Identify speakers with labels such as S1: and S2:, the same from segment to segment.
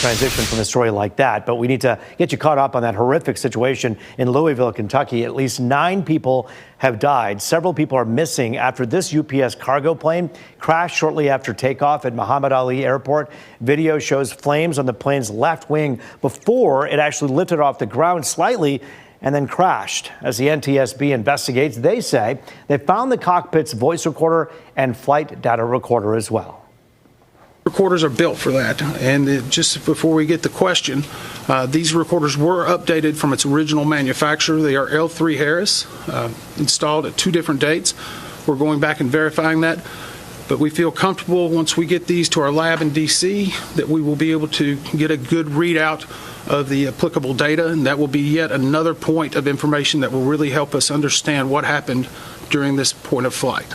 S1: transition from a story like that, but we need to get you caught up on that horrific situation in Louisville, Kentucky. At least 9 people have died. Several people are missing after this UPS cargo plane crashed shortly after takeoff at Muhammad Ali Airport. Video shows flames on the plane's left wing before it actually lifted off the ground slightly and then crashed. As the NTSB investigates, they say they found the cockpit's voice recorder and flight data recorder as well.
S2: Recorders are built for that, and just before we get the question, these recorders were updated from its original manufacturer. They are L3 Harris, installed at 2 different dates. We're going back and verifying that, but we feel comfortable once we get these to our lab in DC that we will be able to get a good readout of the applicable data, and that will be yet another point of information that will really help us understand what happened during this point of flight.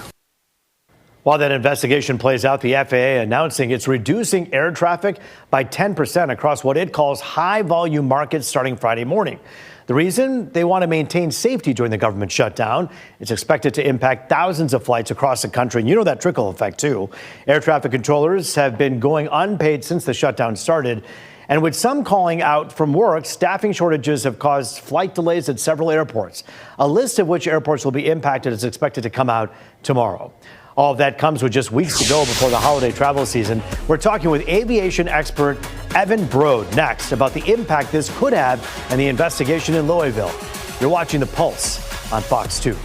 S1: While that investigation plays out, the FAA announcing it's reducing air traffic by 10% across what it calls high-volume markets starting Friday morning. The reason? They want to maintain safety during the government shutdown. It's expected to impact thousands of flights across the country. And you know that trickle effect, too. Air traffic controllers have been going unpaid since the shutdown started. And with some calling out from work, staffing shortages have caused flight delays at several airports. A list of which airports will be impacted is expected to come out tomorrow. All of that comes with just weeks to go before the holiday travel season. We're talking with aviation expert Evan Brode next about the impact this could have and the investigation in Louisville. You're watching The Pulse on Fox 2.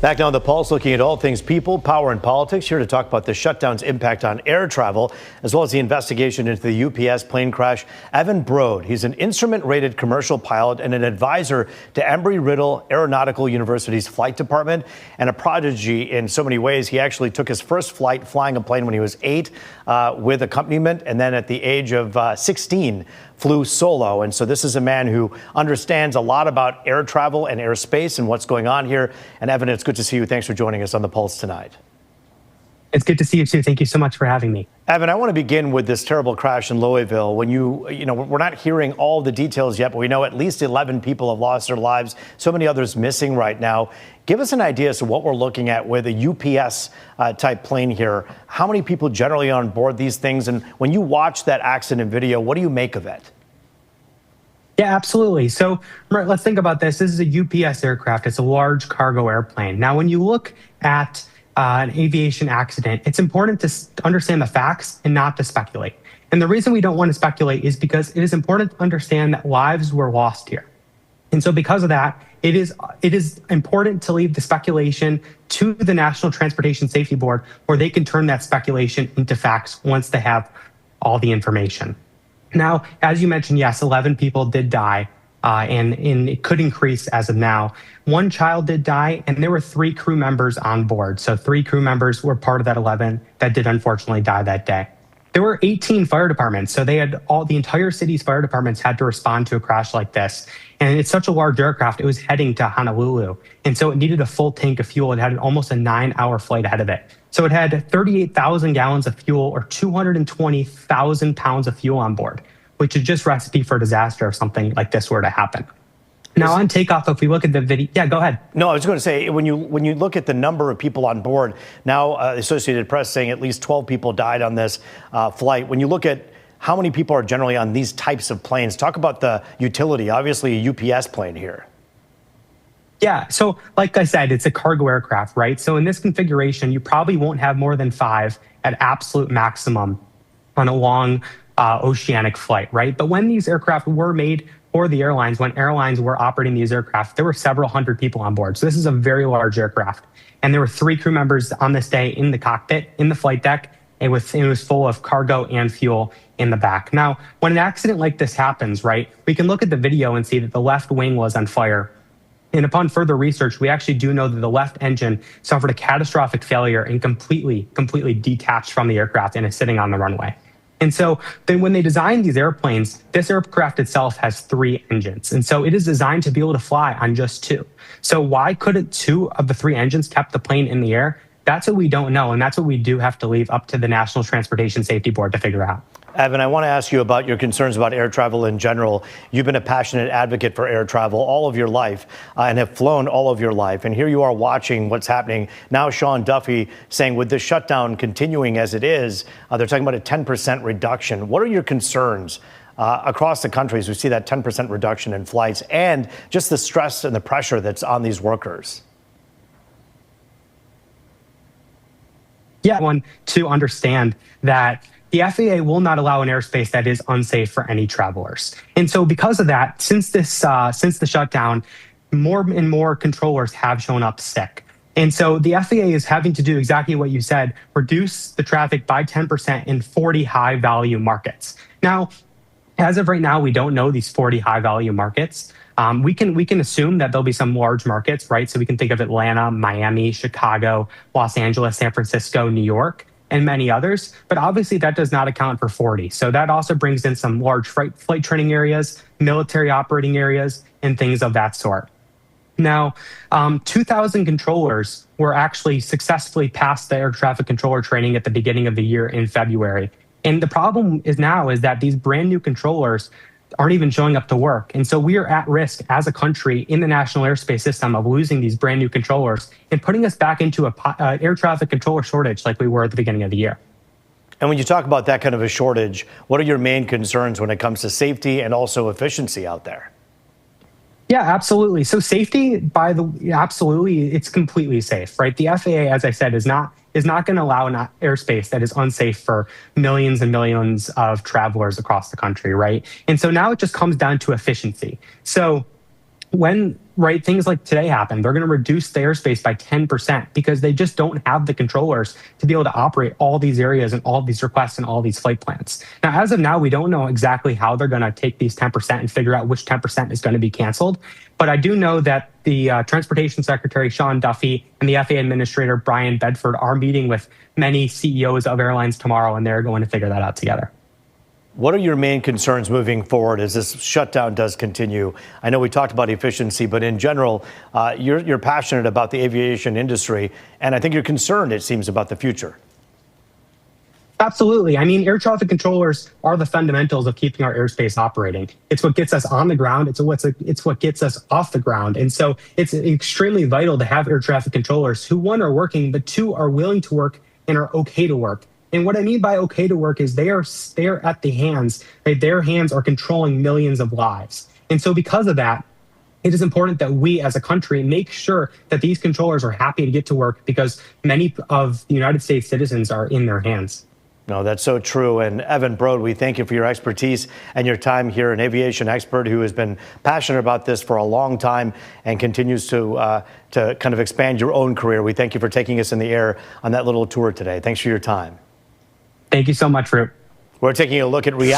S1: Back now on The Pulse, looking at all things people, power, and politics. Here to talk about the shutdown's impact on air travel, as well as the investigation into the UPS plane crash, Evan Brode. He's an instrument-rated commercial pilot and an advisor to Embry-Riddle Aeronautical University's flight department, and a prodigy in so many ways. He actually took his first flight flying a plane when he was 8 with accompaniment, and then at the age of 16, flew solo. And so this is a man who understands a lot about air travel and airspace and what's going on here. And Evan, it's good to see you. Thanks for joining us on The Pulse tonight.
S3: It's good to see you too. Thank you so much for having me.
S1: Evan, I want to begin with this terrible crash in Louisville. When you know, we're not hearing all the details yet, but we know at least 11 people have lost their lives. So many others missing right now. Give us an idea as to what we're looking at with a UPS type plane here. How many people generally on board these things? And when you watch that accident video, what do you make of it?
S3: Yeah, absolutely. So let's think about this. This is a UPS aircraft. It's a large cargo airplane. Now, when you look at an aviation accident, it's important to understand the facts and not to speculate. And the reason we don't want to speculate is because it is important to understand that lives were lost here. And so because of that, it is important to leave the speculation to the National Transportation Safety Board, where they can turn that speculation into facts once they have all the information. Now, as you mentioned, yes, 11 people did die, and it could increase as of now. 1 child did die, and there were 3 crew members on board. So 3 crew members were part of that 11 that did unfortunately die that day. There were 18 fire departments, so they had the entire city's fire departments had to respond to a crash like this. And it's such a large aircraft, it was heading to Honolulu. And so it needed a full tank of fuel. It had almost a 9-hour flight ahead of it. So it had 38,000 gallons of fuel, or 220,000 pounds of fuel on board, which is just recipe for disaster if something like this were to happen. Now, on takeoff, if we look at the video, yeah, go ahead.
S1: No, I was going to say, when you look at the number of people on board, now Associated Press saying at least 12 people died on this flight. When you look at how many people are generally on these types of planes, talk about the utility, obviously a UPS plane here.
S3: Yeah, so like I said, it's a cargo aircraft, right? So in this configuration, you probably won't have more than 5 at absolute maximum on a long oceanic flight, right? But when these aircraft were made for the airlines, when airlines were operating these aircraft, there were several hundred people on board. So this is a very large aircraft. And there were 3 crew members on this day in the cockpit, in the flight deck. It was full of cargo and fuel in the back. Now, when an accident like this happens, right, we can look at the video and see that the left wing was on fire. And upon further research, we actually do know that the left engine suffered a catastrophic failure and completely detached from the aircraft and is sitting on the runway. And so then when they designed these airplanes, this aircraft itself has 3 engines. And so it is designed to be able to fly on just 2. So why couldn't 2 of the 3 engines kept the plane in the air? That's what we don't know. And that's what we do have to leave up to the National Transportation Safety Board to figure out.
S1: Evan, I want to ask you about your concerns about air travel in general. You've been a passionate advocate for air travel all of your life and have flown all of your life. And here you are watching what's happening. Now, Sean Duffy saying with the shutdown continuing as it is, they're talking about a 10% reduction. What are your concerns across the country as we see that 10% reduction in flights and just the stress and the pressure that's on these workers?
S3: Yeah, one to understand that the FAA will not allow an airspace that is unsafe for any travelers. And so because of that, since the shutdown, more and more controllers have shown up sick. And so the FAA is having to do exactly what you said, reduce the traffic by 10% in 40 high value markets. Now, as of right now, we don't know these 40 high value markets. We can assume that there'll be some large markets, right? So we can think of Atlanta, Miami, Chicago, Los Angeles, San Francisco, New York, and many others. But obviously that does not account for 40. So that also brings in some large flight training areas, military operating areas, and things of that sort. Now, 2,000 controllers were actually successfully passed the air traffic controller training at the beginning of the year in February. And the problem is that these brand new controllers aren't even showing up to work. And so we are at risk as a country in the national airspace system of losing these brand new controllers and putting us back into a air traffic controller shortage like we were at the beginning of the year.
S1: And when you talk about that kind of a shortage, what are your main concerns when it comes to safety and also efficiency out there?
S3: Yeah, absolutely. So safety, absolutely, it's completely safe, right? The FAA, as I said, is not going to allow an airspace that is unsafe for millions and millions of travelers across the country, right? And so now it just comes down to efficiency. So when things like today happen, they're going to reduce the airspace by 10% because they just don't have the controllers to be able to operate all these areas and all these requests and all these flight plans. Now, as of now, we don't know exactly how they're going to take these 10% and figure out which 10% is going to be canceled. But I do know that the Transportation Secretary, Sean Duffy, and the FAA Administrator, Brian Bedford, are meeting with many CEOs of airlines tomorrow, and they're going to figure that out together.
S1: What are your main concerns moving forward as this shutdown does continue? I know we talked about efficiency, but in general, you're passionate about the aviation industry, and I think you're concerned, it seems, about the future.
S3: Absolutely. I mean, air traffic controllers are the fundamentals of keeping our airspace operating. It's what gets us on the ground. It's what gets us off the ground. And so it's extremely vital to have air traffic controllers who, one, are working, but two, are willing to work and are okay to work. And what I mean by okay to work is they are at the hands, right? Their hands are controlling millions of lives. And so because of that, it is important that we as a country make sure that these controllers are happy to get to work because many of the United States citizens are in their hands.
S1: No, that's so true. And Evan Brode, we thank you for your expertise and your time here, an aviation expert who has been passionate about this for a long time and continues to kind of expand your own career. We thank you for taking us in the air on that little tour today. Thanks for your time.
S3: Thank you so much, Root.
S1: We're taking a look at reaction.